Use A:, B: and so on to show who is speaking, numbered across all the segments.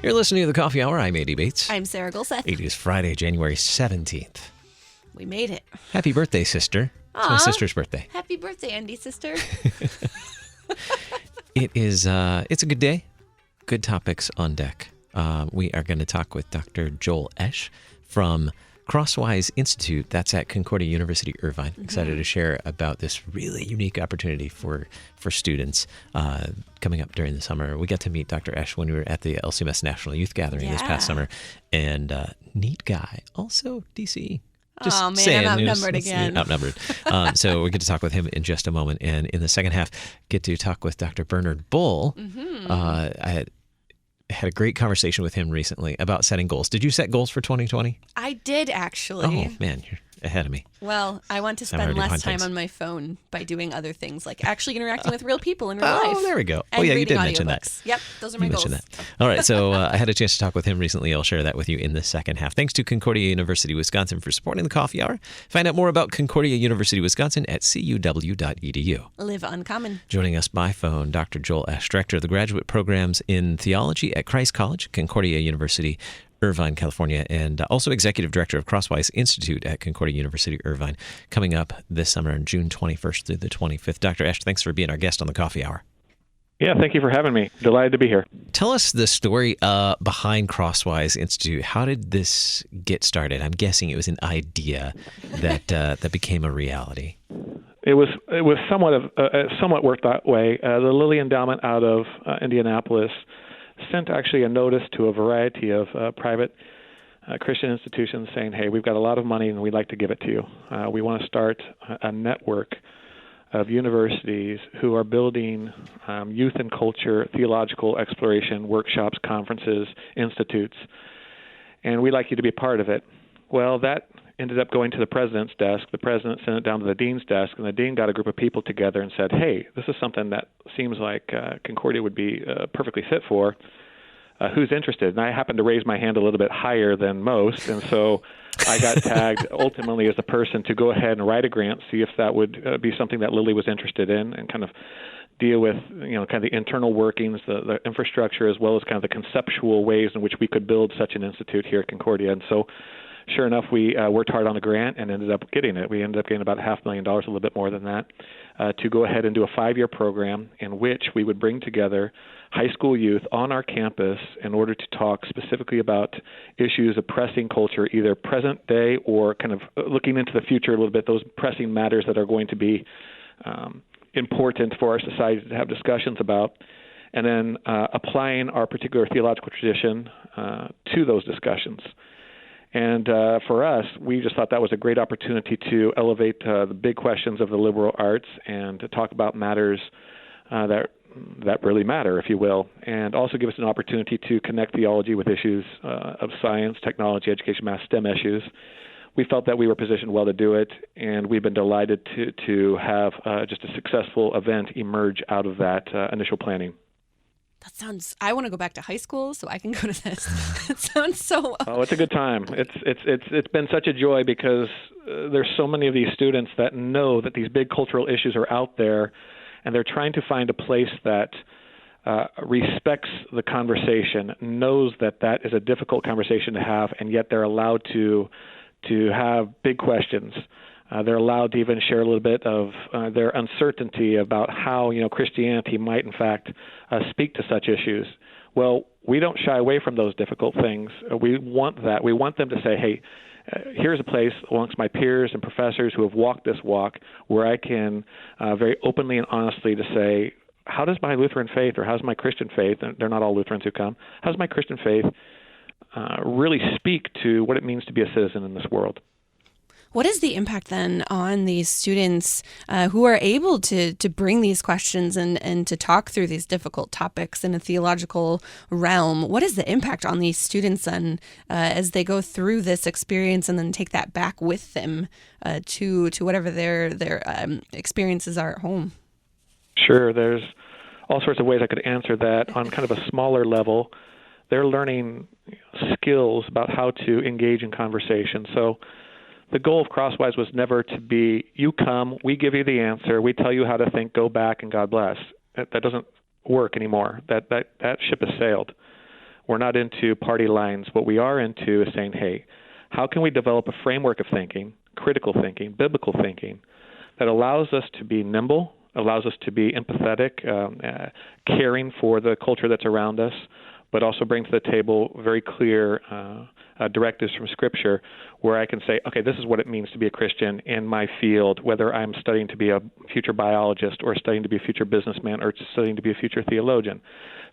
A: You're listening to The Coffee Hour. I'm A.D. Bates.
B: I'm Sarah Gulseth.
A: It is Friday, January 17th.
B: We made it.
A: Happy birthday, sister. It's my sister's birthday.
B: Happy birthday, Andy, sister.
A: It's a good day. Good topics on deck. We are going to talk with Dr. Joel Oesch from Crosswise Institute. That's at Concordia University, Irvine. Excited to share about this really unique opportunity for students coming up during the summer. We got to meet Dr. Oesch when we were at the LCMS National Youth Gathering this past summer. And neat guy. Also, DC. Just
B: I'm outnumbered again.
A: Outnumbered. So we get to talk with him in just a moment. And in the second half, get to talk with Dr. Bernard Bull. I had a great conversation with him recently about setting goals. Did you set goals for 2020?
B: I did, actually.
A: Oh, man, you're ahead of me.
B: Well, I want to spend less time on my phone by doing other things, like actually interacting with real people in real life.
A: Oh, there we go.
B: And
A: you did
B: reading
A: mention
B: audiobooks.
A: that.
B: Yep, those are my goals.
A: That. All right, so I had a chance to talk with him recently. I'll share that with you in the second half. Thanks to Concordia University, Wisconsin for supporting the Coffee Hour. Find out more about Concordia University, Wisconsin at cui.edu.
B: Live uncommon.
A: Joining us by phone, Dr. Joel Oesch, Director of the Graduate Programs in Theology at Christ College, Concordia University, Irvine, California, and also Executive Director of Crosswise Institute at Concordia University, Irvine, coming up this summer on June 21st through the 25th. Dr. Oesch, thanks for being our guest on the Coffee Hour.
C: Yeah, thank you for having me. Delighted to be here.
A: Tell us the story behind Crosswise Institute. How did this get started? I'm guessing it was an idea that became a reality.
C: It was somewhat worked that way. The Lilly Endowment out of Indianapolis sent actually a notice to a variety of private Christian institutions saying, hey, we've got a lot of money and we'd like to give it to you. We want to start a network of universities who are building youth and culture, theological exploration, workshops, conferences, institutes, and we'd like you to be a part of it. Well, that ended up going to the president's desk. The president sent it down to the dean's desk, and the dean got a group of people together and said, hey, this is something that seems like Concordia would be perfectly fit for. Who's interested? And I happened to raise my hand a little bit higher than most, and so I got tagged ultimately as the person to go ahead and write a grant, see if that would be something that Lilly was interested in, and kind of deal with, kind of the internal workings, the infrastructure, as well as kind of the conceptual ways in which we could build such an institute here at Concordia. And so sure enough, we worked hard on the grant and ended up getting it. We ended up getting about $500,000, a little bit more than that, to go ahead and do a 5-year program in which we would bring together high school youth on our campus in order to talk specifically about issues of pressing culture, either present day or kind of looking into the future a little bit, those pressing matters that are going to be important for our society to have discussions about, and then applying our particular theological tradition to those discussions. And for us, we just thought that was a great opportunity to elevate the big questions of the liberal arts and to talk about matters that really matter, if you will, and also give us an opportunity to connect theology with issues of science, technology, education, math, STEM issues. We felt that we were positioned well to do it, and we've been delighted to have just a successful event emerge out of that initial planning.
B: That sounds. I want to go back to high school so I can go to this. It sounds so.
C: Oh, it's a good time. It's been such a joy because there's so many of these students that know that these big cultural issues are out there, and they're trying to find a place that respects the conversation, knows that that is a difficult conversation to have, and yet they're allowed to have big questions. They're allowed to even share a little bit of their uncertainty about how Christianity might, in fact, speak to such issues. Well, we don't shy away from those difficult things. We want that. We want them to say, hey, here's a place amongst my peers and professors who have walked this walk where I can very openly and honestly to say, how does my Lutheran faith or how's my Christian faith, and they're not all Lutherans who come, how's my Christian faith really speak to what it means to be a citizen in this world?
B: What is the impact then on these students who are able to bring these questions and to talk through these difficult topics in a theological realm? What is the impact on these students then as they go through this experience and then take that back with them to whatever their experiences are at home?
C: Sure. There's all sorts of ways I could answer that. On kind of a smaller level, they're learning skills about how to engage in conversation. So the goal of Crosswise was never to be, you come, we give you the answer, we tell you how to think, go back, and God bless. That doesn't work anymore. That ship has sailed. We're not into party lines. What we are into is saying, hey, how can we develop a framework of thinking, critical thinking, biblical thinking, that allows us to be nimble, allows us to be empathetic, caring for the culture that's around us, but also bring to the table very clear directives from Scripture where I can say, okay, this is what it means to be a Christian in my field, whether I'm studying to be a future biologist or studying to be a future businessman or studying to be a future theologian.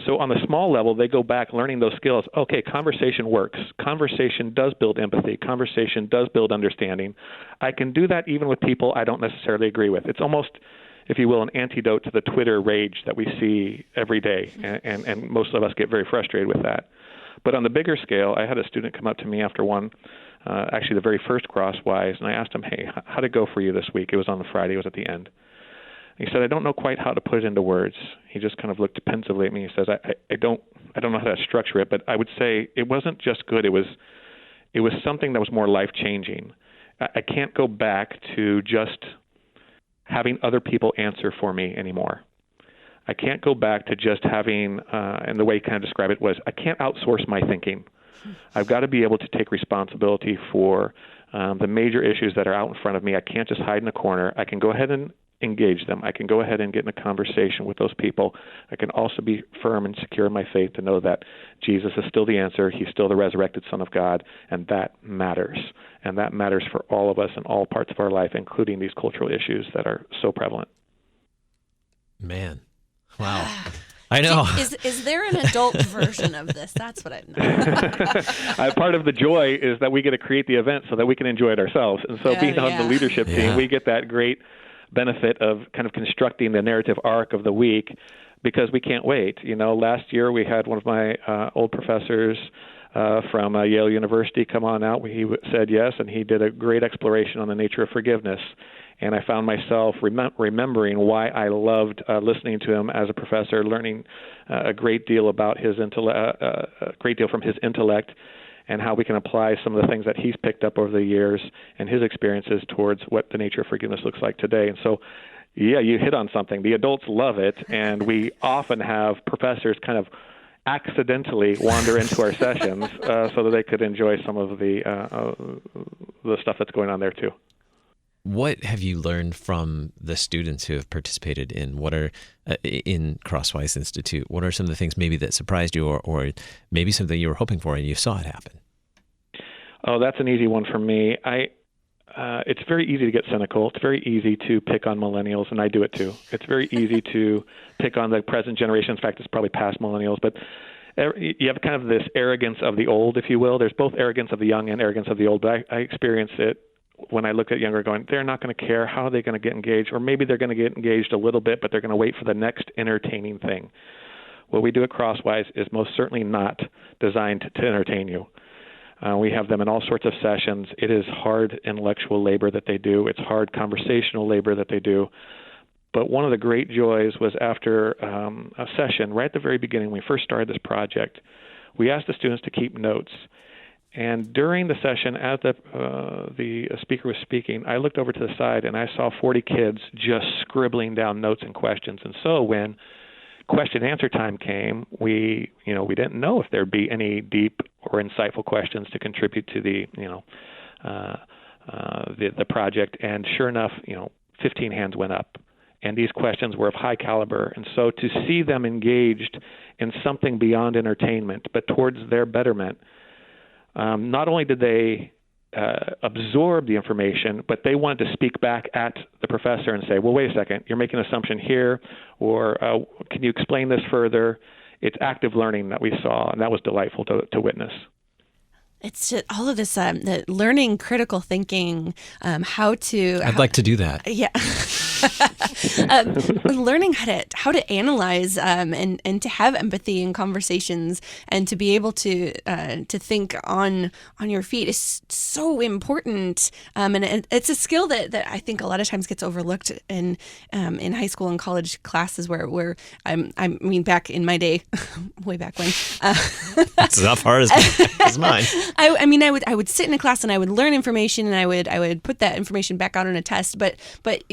C: So on the small level, they go back learning those skills. Okay, conversation works. Conversation does build empathy. Conversation does build understanding. I can do that even with people I don't necessarily agree with. It's almost, if you will, an antidote to the Twitter rage that we see every day, and most of us get very frustrated with that. But on the bigger scale, I had a student come up to me after one, actually the very first Crosswise, and I asked him, hey, how'd it go for you this week? It was on the Friday. It was at the end. He said, I don't know quite how to put it into words. He just kind of looked pensively at me. He says, I don't know how to structure it, but I would say it wasn't just good. It was something that was more life-changing. I can't go back to just having other people answer for me anymore. I can't go back to just having, and the way he kind of described it was, I can't outsource my thinking. I've got to be able to take responsibility for the major issues that are out in front of me. I can't just hide in a corner. I can go ahead and engage them. I can go ahead and get in a conversation with those people. I can also be firm and secure in my faith to know that Jesus is still the answer. He's still the resurrected Son of God, and that matters. And that matters for all of us in all parts of our life, including these cultural issues that are so prevalent.
A: Man, wow. I know.
B: Is there an adult version of this? That's what I'm not.
C: Part of the joy is that we get to create the event so that we can enjoy it ourselves. And so being on the leadership team, we get that great benefit of kind of constructing the narrative arc of the week because we can't wait. You know, last year we had one of my old professors from Yale University come on out. He said yes, and he did a great exploration on the nature of forgiveness. And I found myself remembering why I loved listening to him as a professor, learning a great deal about his a great deal from his intellect, and how we can apply some of the things that he's picked up over the years and his experiences towards what the nature of forgiveness looks like today. And so, yeah, you hit on something. The adults love it, and we often have professors kind of accidentally wander into our sessions so that they could enjoy some of the stuff that's going on there too.
A: What have you learned from the students who have participated in in Crosswise Institute? What are some of the things maybe that surprised you or maybe something you were hoping for and you saw it happen?
C: Oh, that's an easy one for me. It's very easy to get cynical. It's very easy to pick on millennials, and I do it too. It's very easy to pick on the present generation. In fact, it's probably past millennials, but you have kind of this arrogance of the old, if you will. There's both arrogance of the young and arrogance of the old, but I experience it when I look at younger going, they're not going to care. How are they going to get engaged? Or maybe they're going to get engaged a little bit, but they're going to wait for the next entertaining thing. What we do at Crosswise is most certainly not designed to entertain you. We have them in all sorts of sessions. It is hard intellectual labor that they do. It's hard conversational labor that they do. But one of the great joys was after a session, right at the very beginning, when we first started this project, we asked the students to keep notes. And during the session, as the speaker was speaking, I looked over to the side and I saw 40 kids just scribbling down notes and questions. And so when question and answer time came, we didn't know if there'd be any deep or insightful questions to contribute to the project. And sure enough, 15 hands went up. And these questions were of high caliber. And so to see them engaged in something beyond entertainment, but towards their betterment, not only did they absorb the information, but they wanted to speak back at the professor and say, well, wait a second, you're making an assumption here, or can you explain this further? It's active learning that we saw, and that was delightful to witness.
B: It's just all of this, the learning critical thinking, how to...
A: I'd like to do that.
B: Yeah. Learning how to analyze and to have empathy in conversations and to be able to think on your feet is so important. And it's a skill that I think a lot of times gets overlooked in high school and college classes where I mean, back in my day, way back when.
A: It's not far as mine.
B: I would sit in a class and I would learn information and I would put that information back out on a test. But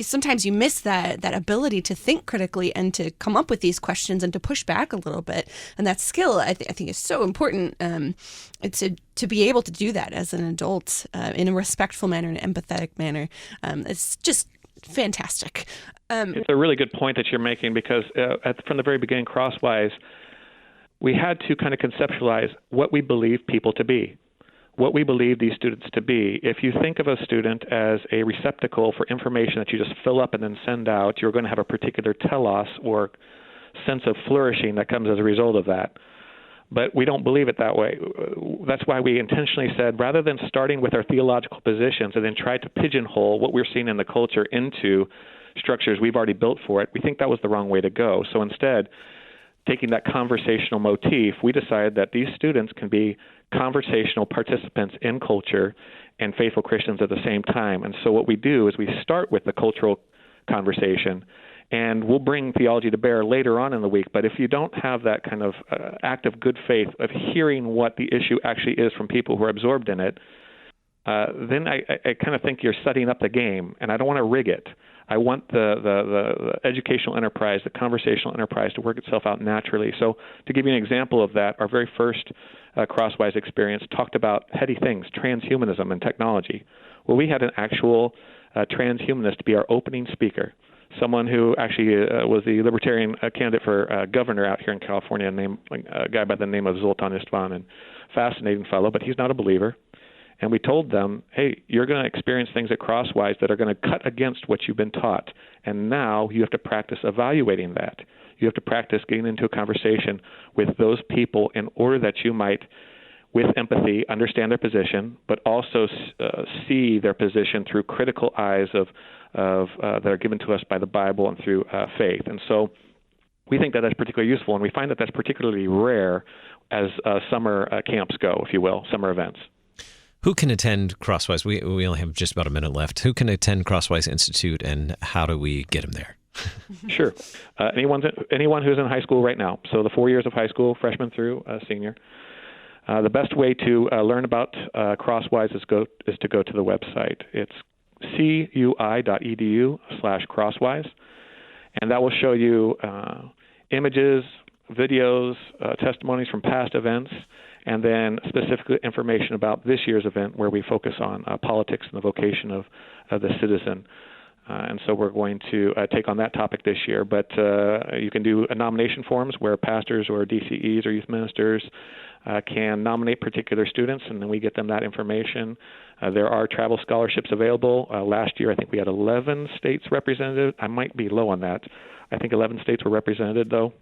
B: sometimes you miss that ability to think critically and to come up with these questions and to push back a little bit. And that skill, I think, is so important. It's to be able to do that as an adult in a respectful manner, in an empathetic manner. It's just fantastic.
C: It's a really good point that you're making because from the very beginning, Crosswise, we had to kind of conceptualize what we believe people to be, what we believe these students to be. If you think of a student as a receptacle for information that you just fill up and then send out, you're going to have a particular telos or sense of flourishing that comes as a result of that. But we don't believe it that way. That's why we intentionally said, rather than starting with our theological positions and then try to pigeonhole what we're seeing in the culture into structures we've already built for it, we think that was the wrong way to go. So instead, taking that conversational motif, we decided that these students can be conversational participants in culture and faithful Christians at the same time. And so what we do is we start with the cultural conversation, and we'll bring theology to bear later on in the week. But if you don't have that kind of act of good faith of hearing what the issue actually is from people who are absorbed in it, then I kind of think you're setting up the game, and I don't want to rig it. I want the educational enterprise, the conversational enterprise to work itself out naturally. So to give you an example of that, our very first Crosswise experience talked about heady things, transhumanism and technology. Well, we had an actual transhumanist be our opening speaker, someone who actually was the libertarian candidate for governor out here in California, a guy by the name of Zoltan Istvan, and fascinating fellow, but he's not a believer. And we told them, hey, you're going to experience things at Crosswise that are going to cut against what you've been taught. And now you have to practice evaluating that. You have to practice getting into a conversation with those people in order that you might, with empathy, understand their position, but also see their position through critical eyes that are given to us by the Bible and through faith. And so we think that that's particularly useful, and we find that that's particularly rare as summer camps go, if you will, summer events.
A: Who can attend Crosswise? We only have just about a minute left. Who can attend Crosswise Institute, and how do we get them there?
C: Sure. Anyone who's in high school right now, so the 4 years of high school, freshman through senior. The best way to learn about Crosswise is to go to the website. It's cui.edu/Crosswise, and that will show you images, videos, testimonies from past events, and then specific information about this year's event where we focus on politics and the vocation of the citizen. And so we're going to take on that topic this year. But you can do nomination forms where pastors or DCEs or youth ministers can nominate particular students, and then we get them that information. There are travel scholarships available. Last year, I think we had 11 states represented. I might be low on that. I think 11 states were represented, though.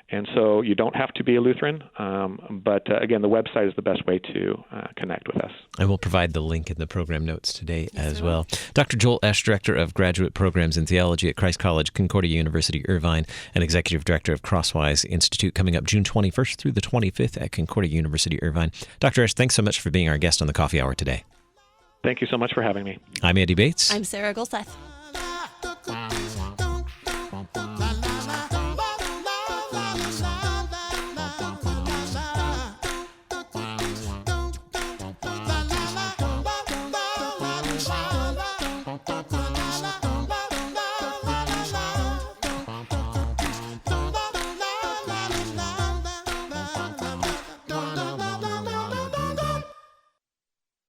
C: And so you don't have to be a Lutheran, but again, the website is the best way to connect with us.
A: And we'll provide the link in the program notes today as well. Dr. Joel Oesch, Director of Graduate Programs in Theology at Christ College, Concordia University, Irvine, and Executive Director of Crosswise Institute, coming up June 21st through the 25th at Concordia University, Irvine. Dr. Oesch, thanks so much for being our guest on the Coffee Hour today.
C: Thank you so much for having me.
A: I'm Andy Bates.
B: I'm Sarah Golseth.